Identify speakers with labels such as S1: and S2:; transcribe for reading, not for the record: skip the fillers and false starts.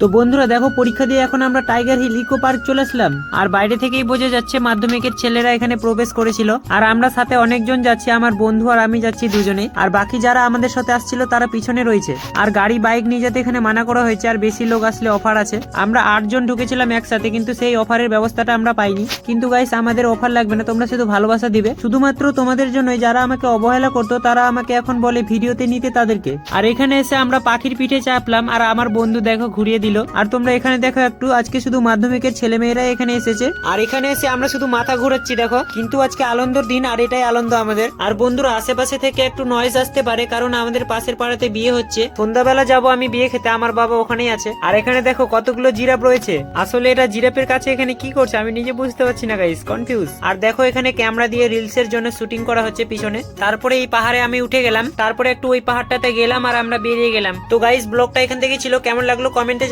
S1: তো বন্ধুরা দেখো, পরীক্ষা দিয়ে এখন আমরা টাইগার হিল ইকো পার্ক চলে আসলাম। আর বাইরে থেকেই বোঝা যাচ্ছে মাধ্যমিকের ছেলেরা এখানে প্রবেশ করেছিল। আর আমরা সাথে অনেকজন যাচ্ছি, আমার বন্ধু আর আমি যাচ্ছি দুজনে। আর বাকি যারা আমাদের সাথে আসছিল তারা পিছনে রয়েছে। আর গাড়ি বাইক নিয়ে যেতে এখানে মানা করা হয়েছে, আর বেশি লোক আসলে অফার আছে। আমরা 8 জন ঢুকেছিলাম একসাথে, কিন্তু সেই অফারের ব্যবস্থাটা আমরা পাইনি। কিন্তু গাইস, আমাদের অফার লাগবে না, তোমরা শুধু ভালোবাসা দিবে। শুধুমাত্র তোমাদের জন্যই, যারা আমাকে অবহেলা করতো তারা আমাকে এখন বলে ভিডিওতে নিতে তাদেরকে। আর এখানে এসে আমরা পাখির পিঠে চাপলাম, আর আমার বন্ধু দেখো ঘুরিয়ে দিল। আর তোমরা এখানে দেখো একটু, আজকে শুধু মাধ্যমিকের ছেলে মেয়েরা এখানে এসেছে। আর এখানে এসে আমরা শুধু মাথা ঘুরাচ্ছি দেখো। কিন্তু আজকে আনন্দর দিন, আর এটাই আনন্দ আমাদের। আর বন্ধুরা, আশেপাশে থেকে একটু নয়েজ আসতে পারে, কারণ আমাদের পাশের পাড়াতে বিয়ে হচ্ছে। সন্ধ্যাবেলা যাবো আমি বিয়ে খেতে, আমার বাবা ওখানেই আছে। আর এখানে দেখো কতগুলো জিরাফ রয়েছে। আসলে এরা জিরাফের কাছে এখানে কি করছে আমি নিজে বুঝতে পারছি না গাইস, কনফিউজ। আর দেখো এখানে ক্যামেরা দিয়ে রিলস এর জন্য শুটিং করা হচ্ছে পিছনে। তারপরে এই পাহাড়ে আমি উঠে গেলাম, তারপরে একটু ওই পাহাড়টাতে গেলাম, আর আমরা বেরিয়ে গেলাম। তো গাইস, ব্লগটা এখান থেকে ছিল, কেমন লাগলো কমেন্টে